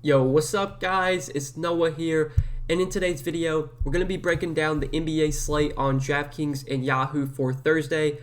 Yo, what's up guys? It's Noah here, and in today's video, we're going to be breaking down the NBA slate on Draftkings and Yahoo for Thursday,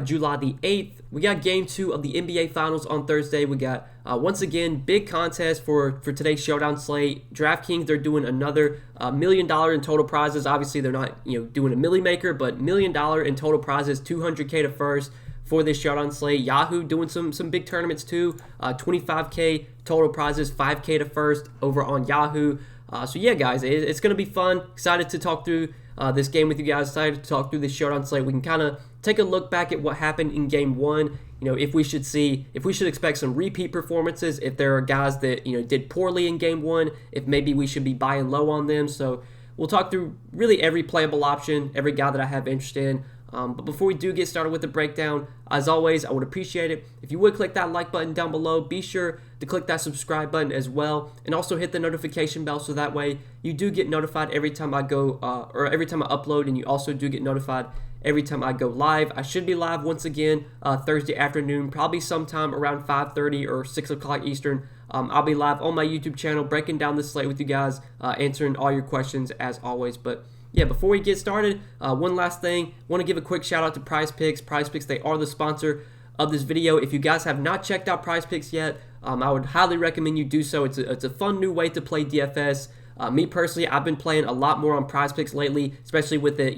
July the 8th. We got game 2 of the NBA Finals on Thursday. We got, once again, big contest for today's showdown slate. Draftkings, they're doing another $1 million in total prizes. Obviously, they're not doing a Millie Maker, but $1 million in total prizes, $200K to first for this showdown slate. Yahoo doing some big tournaments too. 25K total prizes, 5K to first over on Yahoo. So yeah, guys, it's going to be fun. Excited to talk through this game with you guys. Excited to talk through this showdown slate. We can kind of take a look back at what happened in game 1. If we should expect some repeat performances, if there are guys that did poorly in game 1, if maybe we should be buying low on them. So we'll talk through really every playable option, every guy that I have interest in. But before we do get started with the breakdown, as always, I would appreciate it if you would click that like button down below. Be sure to click that subscribe button as well, and also hit the notification bell so that way you do get notified every time I go or every time I upload, and you also do get notified every time I go live. I should be live once again Thursday afternoon, probably sometime around 5:30 or 6 o'clock Eastern. I'll be live on my YouTube channel breaking down this slate with you guys, answering all your questions as always. But yeah, before we get started, one last thing. Want to give a quick shout out to PrizePicks. PrizePicks, they are the sponsor of this video. If you guys have not checked out PrizePicks yet, I would highly recommend you do so. It's a fun new way to play DFS. Me personally, I've been playing a lot more on PrizePicks lately, especially with it,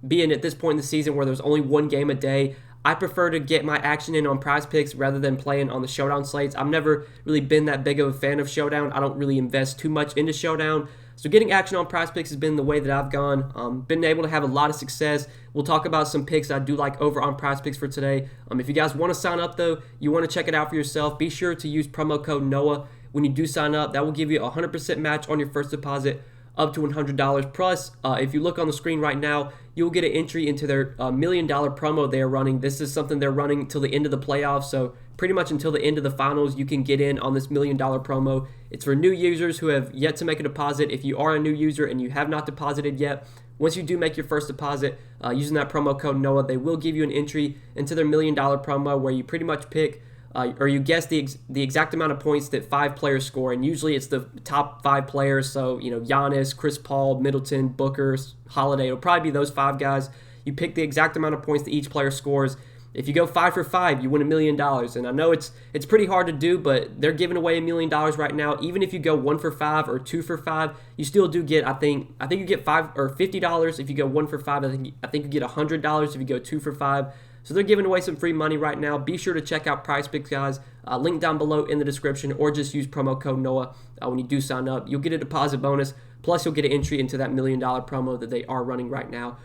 being at this point in the season where there's only one game a day. I prefer to get my action in on PrizePicks rather than playing on the Showdown slates. I've never really been that big of a fan of Showdown. I don't really invest too much into Showdown. So getting action on PrizePicks has been the way that I've gone. Been able to have a lot of success. We'll talk about some picks I do like over on PrizePicks for today. If you guys want to sign up though, you want to check it out for yourself, be sure to use promo code NOAH when you do sign up. That will give you a 100% match on your first deposit up to $100. Plus, if you look on the screen right now, you'll get an entry into their $1 million promo they are running. This is something they're running till the end of the playoffs, so pretty much until the end of the finals, you can get in on this $1 million promo. It's for new users who have yet to make a deposit. If you are a new user and you have not deposited yet, once you do make your first deposit using that promo code NOAH, they will give you an entry into their $1 million promo where you pretty much pick or you guess the exact amount of points that 5 players score, and usually it's the top 5 players. So Giannis, Chris Paul, Middleton, Booker, Holiday. It'll probably be those 5 guys. You pick the exact amount of points that each player scores. If you go 5 for 5, you win $1 million. And I know it's pretty hard to do, but they're giving away $1 million right now. Even if you go 1 for 5 or 2 for 5, you still do get, I think you get $5 or $50 if you go 1 for 5. I think you get $100 if you go 2 for 5. So they're giving away some free money right now. Be sure to check out PrizePicks, guys. Link down below in the description, or just use promo code NOAH when you do sign up. You'll get a deposit bonus, plus you'll get an entry into that $1 million promo that they are running right now.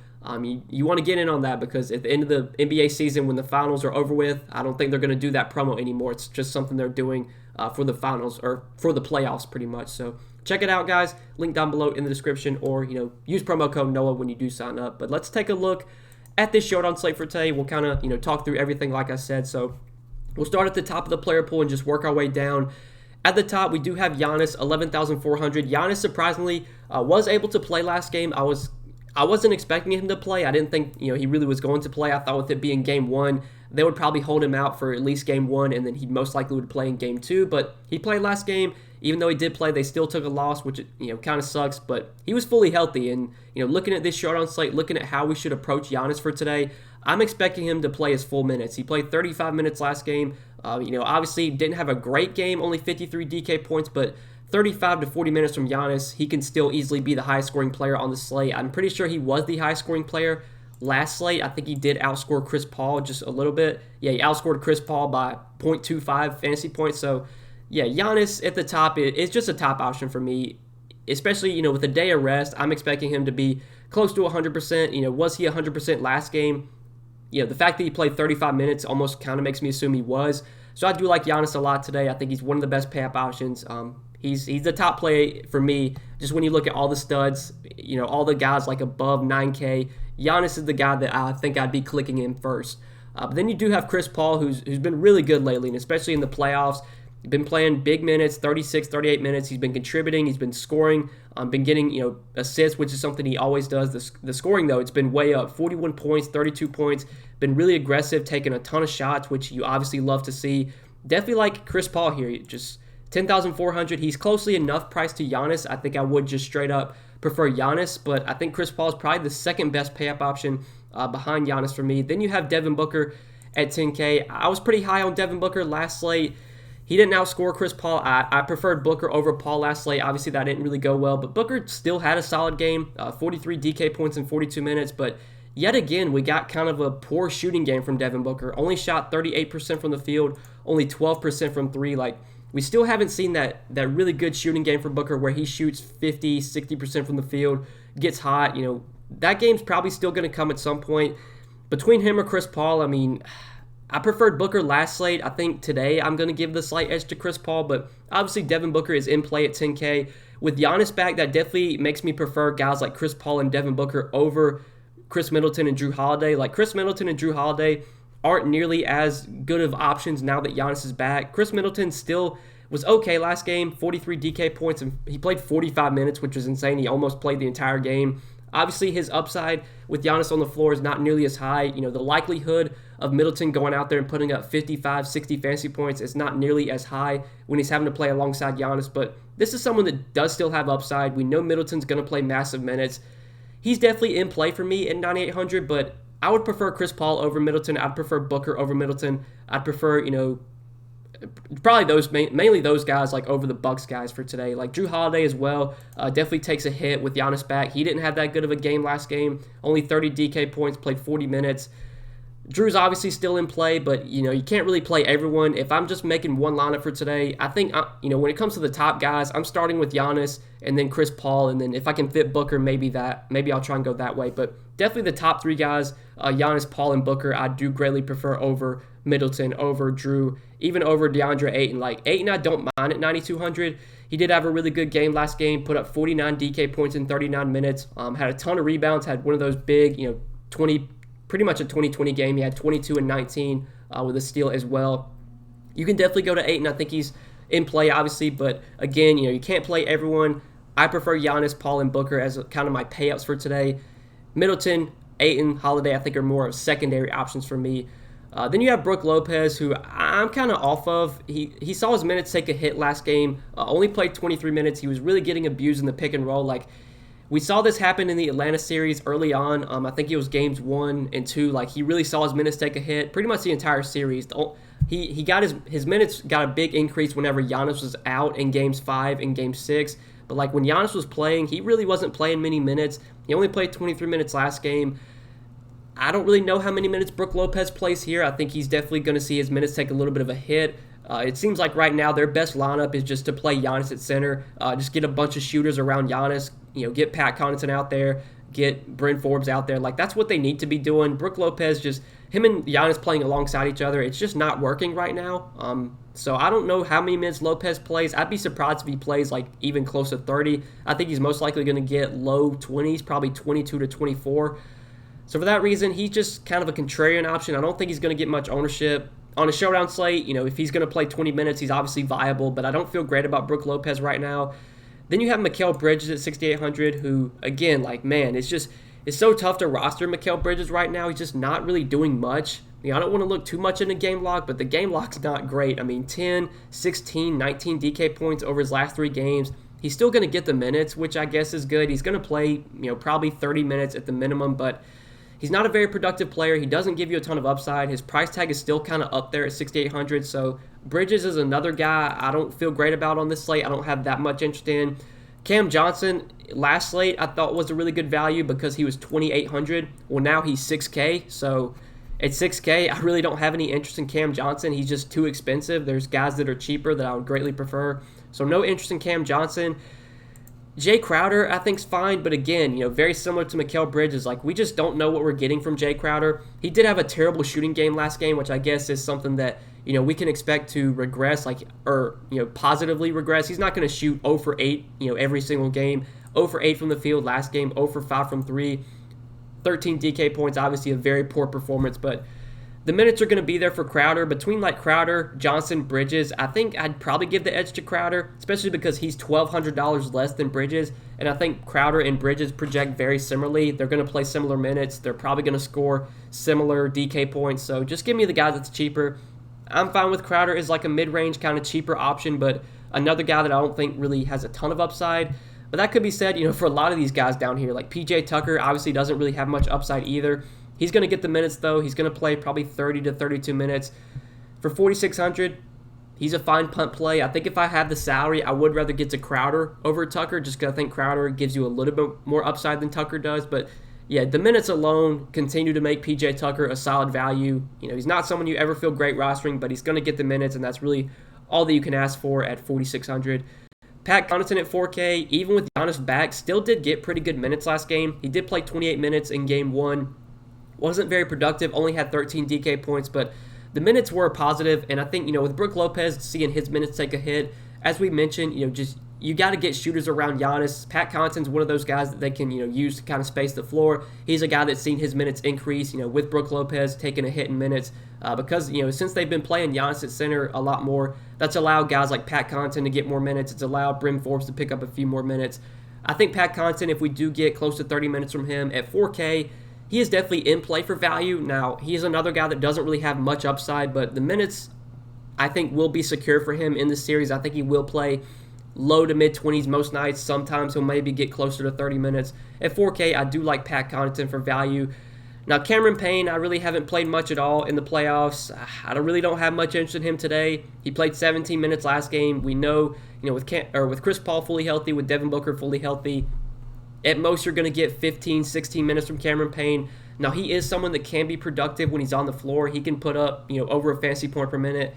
You want to get in on that because at the end of the NBA season, when the finals are over with, I don't think they're going to do that promo anymore. It's just something they're doing for the finals or for the playoffs pretty much. So check it out, guys. Link down below in the description, or use promo code NOAH when you do sign up. But let's take a look at this showdown slate for today. We'll kind of talk through everything like I said. So we'll start at the top of the player pool and just work our way down. At the top, we do have Giannis, 11,400. Giannis surprisingly was able to play last game. I wasn't expecting him to play. I didn't think he really was going to play. I thought with it being game 1, they would probably hold him out for at least game 1, and then he most likely would play in game 2. But he played last game. Even though he did play, they still took a loss, which kind of sucks. But he was fully healthy, and looking at this showdown slate, looking at how we should approach Giannis for today, I'm expecting him to play his full minutes. He played 35 minutes last game. Obviously didn't have a great game, only 53 DK points, but 35 to 40 minutes from Giannis, he can still easily be the highest scoring player on the slate. I'm pretty sure he was the highest scoring player last slate. I think he did outscore Chris Paul just a little bit. Yeah, he outscored Chris Paul by 0.25 fantasy points. So yeah, Giannis at the top is just a top option for me, especially with a day of rest. I'm expecting him to be close to 100%. Was he 100% last game? The fact that he played 35 minutes almost kind of makes me assume he was. So I do like Giannis a lot today. I think he's one of the best pay-up options. He's the top play for me. Just when you look at all the studs, all the guys like above 9K, Giannis is the guy that I think I'd be clicking in first. But then you do have Chris Paul, who's been really good lately, and especially in the playoffs. He's been playing big minutes, 36, 38 minutes. He's been contributing. He's been scoring. Been getting assists, which is something he always does. The scoring, though, it's been way up. 41 points, 32 points. Been really aggressive, taking a ton of shots, which you obviously love to see. Definitely like Chris Paul here. Just 10,400. He's closely enough priced to Giannis. I think I would just straight up prefer Giannis, but I think Chris Paul is probably the second best pay-up option behind Giannis for me. Then you have Devin Booker at 10K. I was pretty high on Devin Booker last slate. He didn't outscore Chris Paul. I preferred Booker over Paul last slate. Obviously, that didn't really go well, but Booker still had a solid game, 43 DK points in 42 minutes, but yet again, we got kind of a poor shooting game from Devin Booker. Only shot 38% from the field, only 12% from three. Like, we still haven't seen that really good shooting game for Booker where he shoots 50, 60% from the field, gets hot. You know, that game's probably still going to come at some point. Between him or Chris Paul, I mean, I preferred Booker last slate. I think today I'm going to give the slight edge to Chris Paul, but obviously Devin Booker is in play at 10K. With Giannis back, that definitely makes me prefer guys like Chris Paul and Devin Booker over Chris Middleton and Drew Holiday. Like, Chris Middleton and Drew Holiday aren't nearly as good of options now that Giannis is back. Chris Middleton still was okay last game, 43 DK points, and he played 45 minutes, which was insane. He almost played the entire game. Obviously, his upside with Giannis on the floor is not nearly as high. You know, the likelihood of Middleton going out there and putting up 55, 60 fantasy points is not nearly as high when he's having to play alongside Giannis, but this is someone that does still have upside. We know Middleton's going to play massive minutes. He's definitely in play for me at 9,800, but I would prefer Chris Paul over Middleton. I'd prefer Booker over Middleton. I'd prefer, you know, probably those mainly those guys like over the Bucks guys for today. Like Drew Holiday as well definitely takes a hit with Giannis back. He didn't have that good of a game last game. Only 30 DK points, played 40 minutes. Drew's obviously still in play, but you know you can't really play everyone. If I'm just making one lineup for today, I think you know when it comes to the top guys, I'm starting with Giannis and then Chris Paul, and then if I can fit Booker, maybe I'll try and go that way. But definitely the top three guys, Giannis, Paul, and Booker, I do greatly prefer over Middleton, over Drew, even over DeAndre Ayton. Like Ayton, I don't mind at 9,200. He did have a really good game last game, put up 49 DK points in 39 minutes, had a ton of rebounds, had one of those big, you know, pretty much a 2020 game. He had 22 and 19 with a steal as well. You can definitely go to Ayton. I think he's in play, obviously, but again, you know, you can't play everyone. I prefer Giannis, Paul, and Booker as kind of my payouts for today. Middleton, Ayton, Holiday, I think are more of secondary options for me. Then you have Brook Lopez, who I'm kind of off of. He saw his minutes take a hit last game, only played 23 minutes. He was really getting abused in the pick and roll. Like, we saw this happen in the Atlanta series early on. I think it was games 1 and 2. Like, he really saw his minutes take a hit pretty much the entire series. He got his minutes got a big increase whenever Giannis was out in games 5 and game 6. But like when Giannis was playing, he really wasn't playing many minutes. He only played 23 minutes last game. I don't really know how many minutes Brook Lopez plays here. I think he's definitely going to see his minutes take a little bit of a hit. It seems like right now their best lineup is just to play Giannis at center, just get a bunch of shooters around Giannis, you know, get Pat Connaughton out there, get Bryn Forbes out there. Like, that's what they need to be doing. Brook Lopez, just him and Giannis playing alongside each other, it's just not working right now. So I don't know how many minutes Lopez plays. I'd be surprised if he plays like even close to 30. I think he's most likely going to get low 20s, probably 22 to 24. So for that reason, he's just kind of a contrarian option. I don't think he's going to get much ownership. On a showdown slate, you know, if he's going to play 20 minutes, he's obviously viable, but I don't feel great about Brook Lopez right now. Then you have Mikal Bridges at 6,800, who, again, like, man, it's so tough to roster Mikal Bridges right now. He's just not really doing much. You know, I don't want to look too much into game log, but the game log's not great. I mean, 10, 16, 19 DK points over his last 3 games. He's still going to get the minutes, which I guess is good. He's going to play, you know, probably 30 minutes at the minimum, but he's not a very productive player. He doesn't give you a ton of upside. His price tag is still kind of up there at 6,800. So Bridges is another guy I don't feel great about on this slate. I don't have that much interest in. Cam Johnson, last slate, I thought was a really good value because he was 2,800. Well, now he's 6K. So at 6K, I really don't have any interest in Cam Johnson. He's just too expensive. There's guys that are cheaper that I would greatly prefer. So no interest in Cam Johnson. Jay Crowder, I think, is fine, but again, you know, very similar to Mikal Bridges. Like, we just don't know what we're getting from Jay Crowder. He did have a terrible shooting game last game, which I guess is something that, you know, we can expect to regress, positively regress. He's not going to shoot 0 for 8, you know, every single game. 0 for 8 from the field last game, 0 for 5 from 3. 13 DK points, obviously a very poor performance, but the minutes are going to be there for Crowder. Between like Crowder, Johnson, Bridges, I think I'd probably give the edge to Crowder, especially because he's $1,200 less than Bridges, and I think Crowder and Bridges project very similarly. They're going to play similar minutes. They're probably going to score similar DK points, so just give me the guy that's cheaper. I'm fine with Crowder as like a mid-range kind of cheaper option, but Another guy that I don't think really has a ton of upside. But that could be said, for a lot of these guys down here. Like PJ Tucker obviously doesn't really have much upside either. He's going to get the minutes, though. He's going to play probably 30 to 32 minutes. For 4,600, he's a fine punt play. I think if I had the salary, I would rather get to Crowder over Tucker, just because I think Crowder gives you a little bit more upside than Tucker does. But yeah, the minutes alone continue to make PJ Tucker a solid value. He's not someone you ever feel great rostering, but he's going to get the minutes, and that's really all that you can ask for at 4,600. Pat Connaughton at 4K, even with Giannis back, still did get pretty good minutes last game. He did play 28 minutes in game 1. Wasn't very productive, only had 13 DK points, but the minutes were positive, and I think, with Brook Lopez seeing his minutes take a hit, as we mentioned, you got to get shooters around Giannis. Pat Connaughton's one of those guys that they can, use to kind of space the floor. He's a guy that's seen his minutes increase, with Brook Lopez taking a hit in minutes because, since they've been playing Giannis at center a lot more, that's allowed guys like Pat Connaughton to get more minutes. It's allowed Bryn Forbes to pick up a few more minutes. I think Pat Connaughton, if we do get close to 30 minutes from him at 4K, he is definitely in play for value. Now, he is another guy that doesn't really have much upside, but the minutes, I think, will be secure for him in this series. I think he will play low to mid-20s most nights. Sometimes he'll maybe get closer to 30 minutes. At 4K, I do like Pat Connaughton for value. Now, Cameron Payne, I really haven't played much at all in the playoffs. I really don't have much interest in him today. He played 17 minutes last game. We know, with Chris Paul fully healthy, with Devin Booker fully healthy, at most you're going to get 15, 16 minutes from Cameron Payne. Now, he is someone that can be productive when he's on the floor. He can put up, over a fantasy point per minute.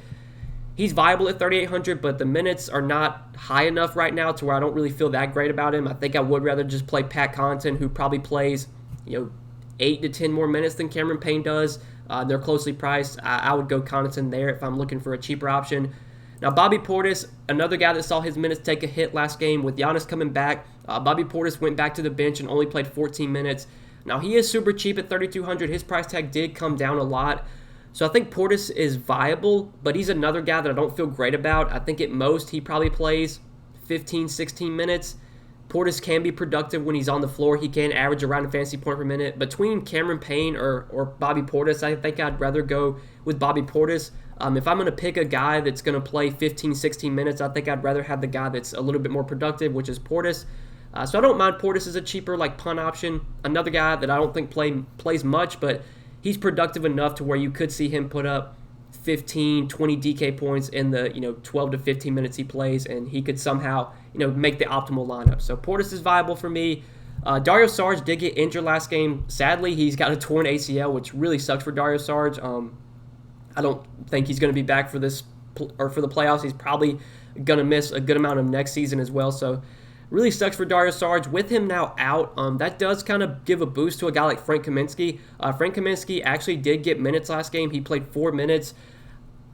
He's viable at 3,800, but the minutes are not high enough right now to where I don't really feel that great about him. I think I would rather just play Pat Connaughton, who probably plays, 8 to 10 more minutes than Cameron Payne does. They're closely priced. I would go Connaughton there if I'm looking for a cheaper option. Now, Bobby Portis, another guy that saw his minutes take a hit last game with Giannis coming back. Bobby Portis went back to the bench and only played 14 minutes. Now, he is super cheap at 3,200. His price tag did come down a lot. So I think Portis is viable, but he's another guy that I don't feel great about. I think at most he probably plays 15, 16 minutes. Portis can be productive when he's on the floor. He can average around a fantasy point per minute. Between Cameron Payne or Bobby Portis, I think I'd rather go with Bobby Portis. If I'm going to pick a guy that's going to play 15, 16 minutes, I think I'd rather have the guy that's a little bit more productive, which is Portis. So I don't mind Portis as a cheaper punt option. Another guy that I don't think plays much, but he's productive enough to where you could see him put up 15, 20 DK points in the 12 to 15 minutes he plays, and he could somehow make the optimal lineup. So Portis is viable for me. Dario Saric did get injured last game. Sadly, he's got a torn ACL, which really sucks for Dario Saric. I don't think he's going to be back for this or for the playoffs. He's probably going to miss a good amount of next season as well. So really sucks for Dario Saric. With him now out, that does kind of give a boost to a guy like Frank Kaminsky. Frank Kaminsky actually did get minutes last game. He played 4 minutes.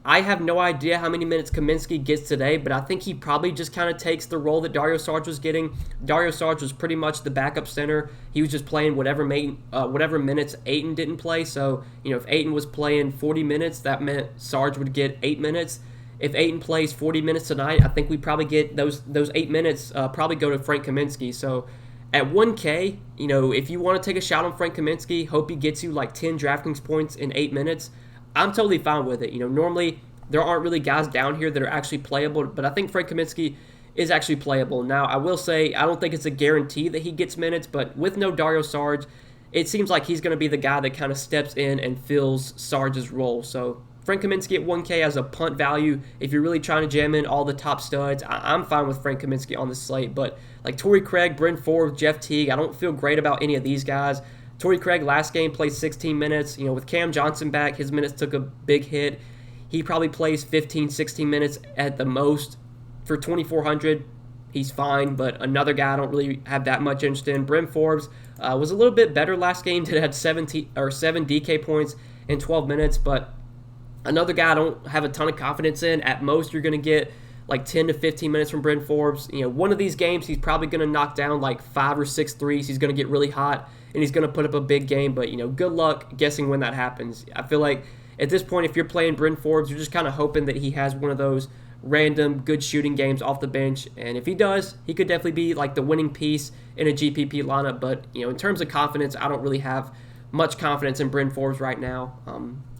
I have no idea how many minutes Kaminsky gets today, but I think he probably just kind of takes the role that Dario Saric was getting. Dario Saric was pretty much the backup center. He was just playing whatever minutes Ayton didn't play. So, if Ayton was playing 40 minutes, that meant Saric would get 8 minutes. If Ayton plays 40 minutes tonight, I think we probably get those 8 minutes probably go to Frank Kaminsky. So at 1K, if you want to take a shot on Frank Kaminsky, hope he gets you 10 DraftKings points in 8 minutes, I'm totally fine with it. Normally there aren't really guys down here that are actually playable, but I think Frank Kaminsky is actually playable. Now, I will say I don't think it's a guarantee that he gets minutes, but with no Dario Saric, it seems like he's going to be the guy that kind of steps in and fills Sarge's role. So Frank Kaminsky at 1K as a punt value. If you're really trying to jam in all the top studs, I'm fine with Frank Kaminsky on the slate. But Torrey Craig, Bryn Forbes, Jeff Teague, I don't feel great about any of these guys. Torrey Craig last game played 16 minutes. With Cam Johnson back, his minutes took a big hit. He probably plays 15, 16 minutes at the most. For 2,400, he's fine, but another guy I don't really have that much interest in. Bryn Forbes was a little bit better last game. Did had 7 DK points in 12 minutes, but another guy I don't have a ton of confidence in. At most, you're going to get 10 to 15 minutes from Bryn Forbes. One of these games, he's probably going to knock down 5 or 6 threes. He's going to get really hot, and he's going to put up a big game, but, good luck guessing when that happens. I feel like at this point, if you're playing Bryn Forbes, you're just kind of hoping that he has one of those random good shooting games off the bench, and if he does, he could definitely be the winning piece in a GPP lineup. But in terms of confidence, I don't really have much confidence in Bryn Forbes right now.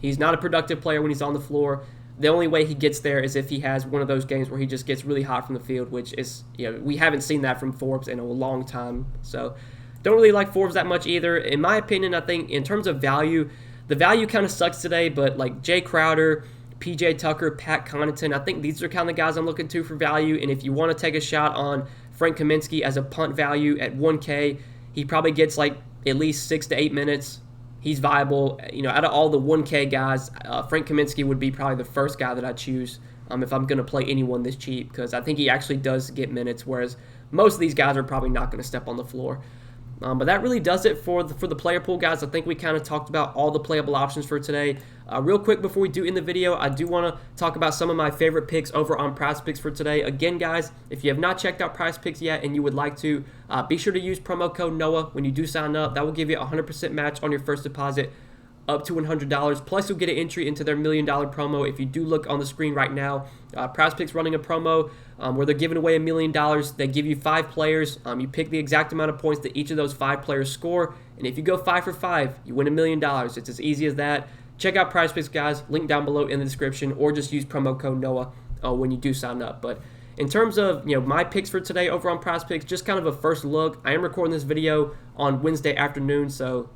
He's not a productive player when he's on the floor. The only way he gets there is if he has one of those games where he just gets really hot from the field, which is, we haven't seen that from Forbes in a long time. So don't really like Forbes that much either. In my opinion, I think in terms of value, the value kind of sucks today, but like Jay Crowder, PJ Tucker, Pat Connaughton, I think these are kind of the guys I'm looking to for value. And if you want to take a shot on Frank Kaminsky as a punt value at 1K, he probably gets like at least 6 to 8 minutes. He's viable. Out of all the 1K guys, Frank Kaminsky would be probably the first guy that I choose if I'm going to play anyone this cheap, because I think he actually does get minutes, whereas most of these guys are probably not going to step on the floor. But that really does it for the player pool, guys. I think we kind of talked about all the playable options for today. Real quick before we do end the video, I do want to talk about some of my favorite picks over on Prize Picks for today. Again, guys, if you have not checked out Prize Picks yet and you would like to, be sure to use promo code NOAH when you do sign up. That will give you a 100% match on your first deposit up to $100. Plus, you'll get an entry into their $1 million promo. If you do look on the screen right now, Prize Picks running a promo where they're giving away $1 million. They give you 5 players. You pick the exact amount of points that each of those 5 players score. And if you go 5 for 5, you win $1 million. It's as easy as that. Check out Prize Picks, guys. Link down below in the description, or just use promo code NOAH when you do sign up. But in terms of my picks for today over on Prize Picks, just kind of a first look. I am recording this video on Wednesday afternoon, so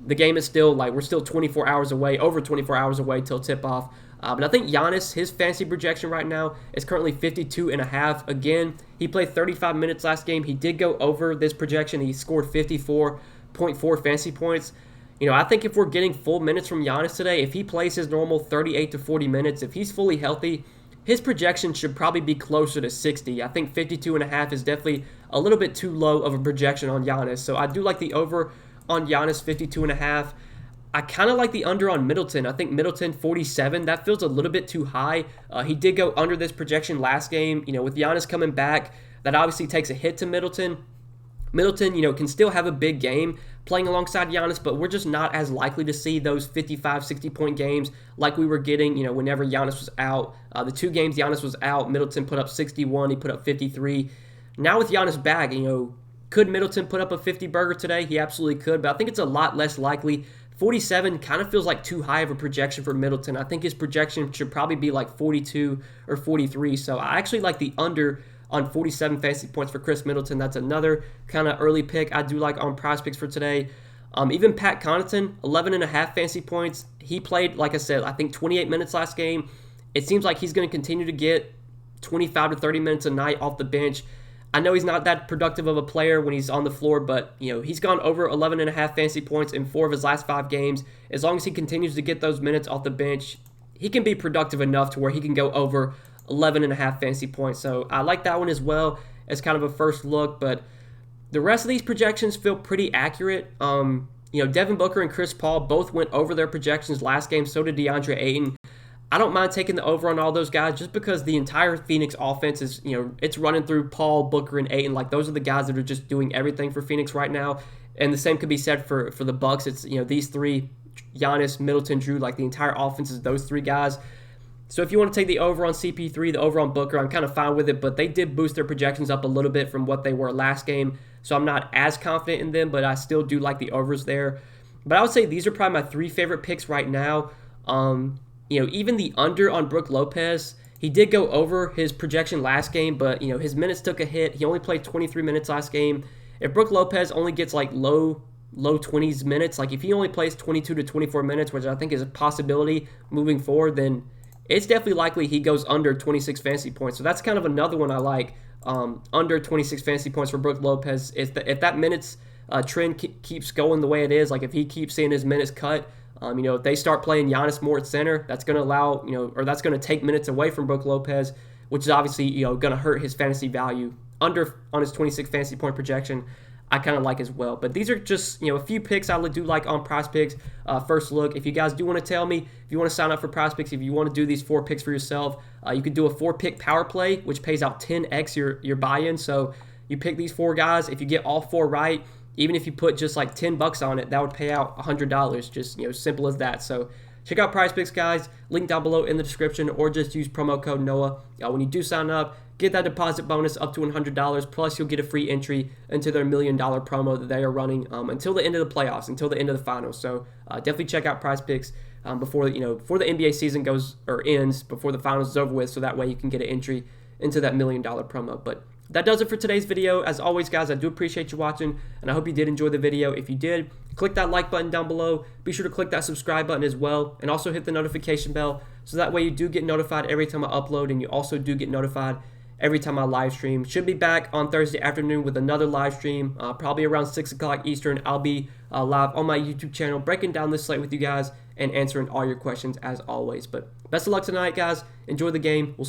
the game is still, we're still 24 hours away, over 24 hours away till tip-off. But I think Giannis, his fantasy projection right now is currently 52.5. Again, he played 35 minutes last game. He did go over this projection. He scored 54.4 fantasy points. I think if we're getting full minutes from Giannis today, if he plays his normal 38 to 40 minutes, if he's fully healthy, his projection should probably be closer to 60. I think 52.5 is definitely a little bit too low of a projection on Giannis. So I do like the over on Giannis, 52.5. I kind of like the under on Middleton. I think Middleton, 47. That feels a little bit too high. He did go under this projection last game. With Giannis coming back, that obviously takes a hit to Middleton. Middleton, can still have a big game playing alongside Giannis, but we're just not as likely to see those 55, 60-point games like we were getting, whenever Giannis was out. The 2 games Giannis was out, Middleton put up 61, he put up 53. Now with Giannis back, could Middleton put up a 50-burger today? He absolutely could, but I think it's a lot less likely. 47 kind of feels like too high of a projection for Middleton. I think his projection should probably be like 42 or 43, so I actually like the under on 47 fantasy points for Chris Middleton. That's another kind of early pick I do like on Prize Picks for today. Even Pat Connaughton, 11.5 fantasy points. He played, like I said, I think 28 minutes last game. It seems like he's going to continue to get 25 to 30 minutes a night off the bench. I know he's not that productive of a player when he's on the floor, but he's gone over 11.5 fantasy points in 4 of his last 5 games. As long as he continues to get those minutes off the bench, he can be productive enough to where he can go over 11.5 fantasy points. So I like that one as well as kind of a first look, but the rest of these projections feel pretty accurate. Devin Booker and Chris Paul both went over their projections last game. So did DeAndre Ayton. I don't mind taking the over on all those guys just because the entire Phoenix offense is, it's running through Paul, Booker, and Ayton. Those are the guys that are just doing everything for Phoenix right now. And the same could be said for the Bucks. It's, these 3, Giannis, Middleton, Drew, the entire offense is those 3 guys. So if you want to take the over on CP3, the over on Booker, I'm kind of fine with it, but they did boost their projections up a little bit from what they were last game, so I'm not as confident in them, but I still do like the overs there. But I would say these are probably my 3 favorite picks right now. Even the under on Brook Lopez, he did go over his projection last game, but his minutes took a hit. He only played 23 minutes last game. If Brook Lopez only gets low 20s minutes, if he only plays 22 to 24 minutes, which I think is a possibility moving forward, then it's definitely likely he goes under 26 fantasy points. So that's kind of another one I like, under 26 fantasy points for Brook Lopez. If that minutes trend keeps going the way it is, if he keeps seeing his minutes cut, if they start playing Giannis more at center, that's going to allow, or that's going to take minutes away from Brook Lopez, which is obviously, going to hurt his fantasy value. Under on his 26 fantasy point projection, I kind of like as well. But these are just, a few picks I do like on Prize Picks. First look, if you guys do want to tell me, if you want to sign up for Prize Picks, if you want to do these 4 picks for yourself, you could do a 4-pick power play, which pays out 10x your buy-in. So you pick these 4 guys. If you get all 4 right, even if you put just $10 on it, that would pay out $100. Just, simple as that. So check out Prize Picks, guys. Link down below in the description, or just use promo code NOAH. When you do sign up, get that deposit bonus up to $100, plus you'll get a free entry into their $1 million promo that they are running until the end of the playoffs, until the end of the finals. So definitely check out Prize Picks. before before the NBA season goes or ends, before the finals is over with, so that way you can get an entry into that $1 million promo. But that does it for today's video. As always, guys, I do appreciate you watching, and I hope you did enjoy the video. If you did, click that like button down below. Be sure to click that subscribe button as well, and also hit the notification bell, so that way you do get notified every time I upload, and you also do get notified every time I live stream. Should be back on Thursday afternoon with another live stream, probably around 6 o'clock Eastern. I'll be live on my YouTube channel breaking down this slate with you guys and answering all your questions as always. But best of luck tonight, guys. Enjoy the game. We'll